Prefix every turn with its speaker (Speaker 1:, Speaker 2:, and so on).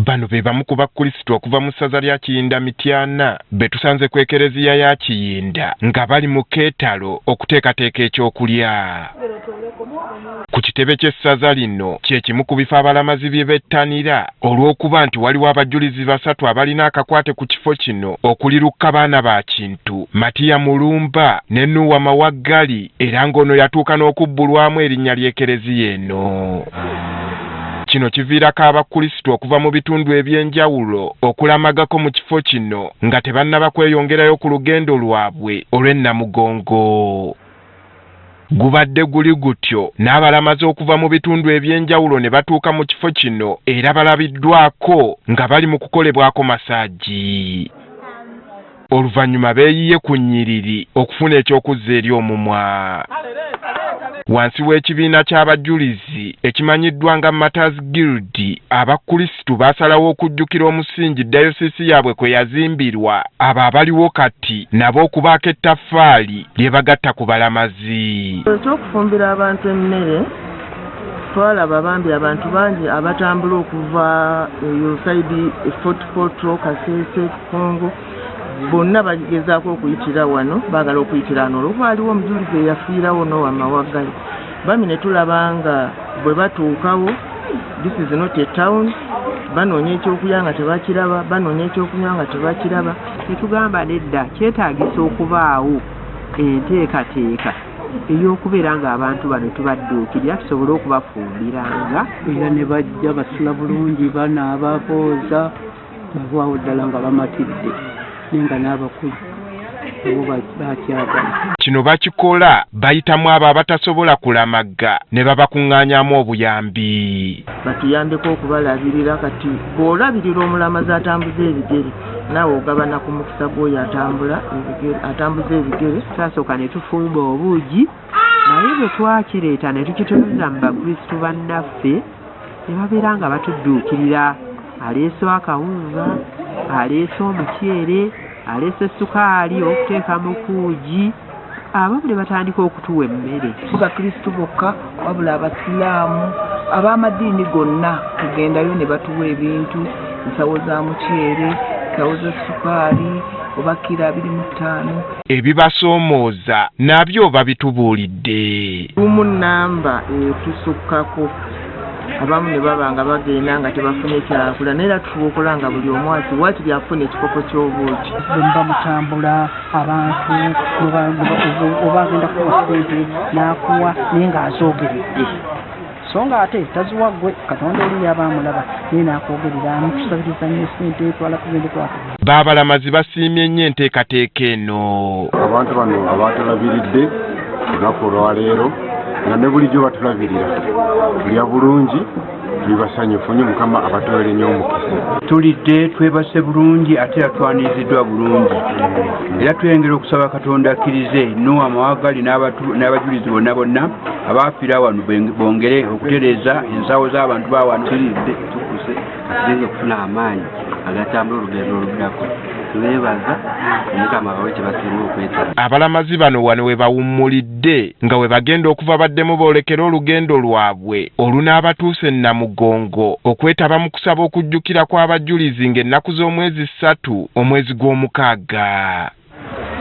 Speaker 1: Bano be bamu ku bakristo okuva mu ssaza lya Kiyinda Mityana be tusanze ku ekereziya ya Kiyinda nga bali mu keetalo okuteekateeka ekyokulya. Ku kitebe ky'essaza lino kye kimu ku bifo abalamazi bye bettanira olw'okuba nti waliwo abajulizi 3 abalina akakwate ku kifo kino okuli Lukkabaana ba Kintu, Matiya Mulumba ne Nuwa Mawaggali, era ng'ono yatuuka n'okubbulwamu erinnya ly'ekereziya eno. Kino kiviirako abakristo okuva mu bitundu eby'enjawulo okulamagako mu kifo kino nga tebannaba kweyongerayo ku lugendo lwabwe olw'ennamugongo. Gubadde guli gutyo n'abalamazi okuva mu bitundu eby'enjawulo ne batuuka mu kifo kino era balabiddwako nga bali mu kukolebwako masaaji. Oluvannyuma beeyiye ku nnyiriri okufuna ekyokuzza eri omumwa. Wansi w'ekibiina ky'abajulizi ekimanyiddwa nga Martyrs Guild, abakristu baasalawo okujjukira omusingi dayosisi yaabwe kwe yazimbirwa abo abaliwo kati nabo okubaako ettaffaali lye bagatta ku balamazi.
Speaker 2: Ekyokufumbira abantu emmere twalaba bambi abantu bangi abatambula okuva sayidi Fort Portal, Kasese, Kongo bonna bagezaako okuyitira wano, baagala okuyitira wano olwo waaliwo omujulizi eyafiirawo Nowa Mawaggali. Bami ne tulaba nga bwe batuukawo, this is not a town, banoonya ekyokulya nga tebakiraba, banoonya ekyokunywa nga tebakiraba.
Speaker 3: Tetugamba nedda kyetaagisa okubaawo enteekateeka ey'okubeera ng'abantu bano tubadduukirira tusobole okubafumbiranga
Speaker 4: era ne bajja basula bulungi banaaba booza bavaawo ddala nga bamatidde nenga n'abakulu abo bakyagala.
Speaker 1: Kino bakikola bayitamu abo abatasobola kulamaga ne babakuŋŋaanyamu obuyambi.
Speaker 2: Batuyambeko okubalabirira kati bw'olabirira omulamazi atambuza ebigere naawe ogabana ku mukisa gw'oyo atambuza ebigere.
Speaker 3: Twasooka ne tufumba obuugi naye bwe twakireeta ne tukitunuza mu bakristu bannaffe ne babeera nga batudduukirira. Aleese akawunga, aleese omukyere, aleese essukaali okuteeka mu kuugi, abamu ne batandika okutuwa emmere.
Speaker 2: Bakristu bokka wabula abasiraamu ab'amadiini gonna tugendayo ne batuwa ebintu, ensawo za mukyere, ensawo z'essukaali oba kilo 25.
Speaker 1: Ebibasoomooza nabyo babitubuulidde.
Speaker 2: Lumu nnamba etusukkako abamu ne baba nga bagenda nga tebafunye kyakula naye era tufuukola nga buli omu waakiri afuna ekikopo ky'obuugi.
Speaker 4: Bwe mutambula abantu oba agenda kuwa ssente n'akuwa naye ng'azoogeredde so nga ate taziwa ggwe Katonda oli yabaamulaba naye n'akwogerera tusabiriza nnyo ssente twala tugende kwaka.
Speaker 1: Baabalamazi basiimye nnyo enteekateeka eno.
Speaker 5: Abantu bano abaatulabiridde olunaku olwaleero nga ne bulijjo batulabirira tulya bulungi tuli basanyufu nnyo Mukama abatuwere nnyo omukisa.
Speaker 6: Tulidde twebase bulungi ate atwaniziddwa bulungi era tweyongera okusaba Katonda akkirize Nowa Mawaggali n'abajulizi bonna abaafiira wano bongere okutereeza ensawo z'abantu ba wano.
Speaker 7: Tulidde tukuse katugenze okufuna amaanyi agatambula olugendo oluddako. Tulebaza Mukama bawe kye basinga okwetaaga.
Speaker 1: Abalamazi bano wano we bawummulidde nga we bagenda okuva baddemu boolekera olugendo lwabwe olunaabatuusa ennamugongo okwetaba mu kusaba okujjukira kw'abajulizi ng'ennaku z'omwezi 3 omwezi gw'omukaaga.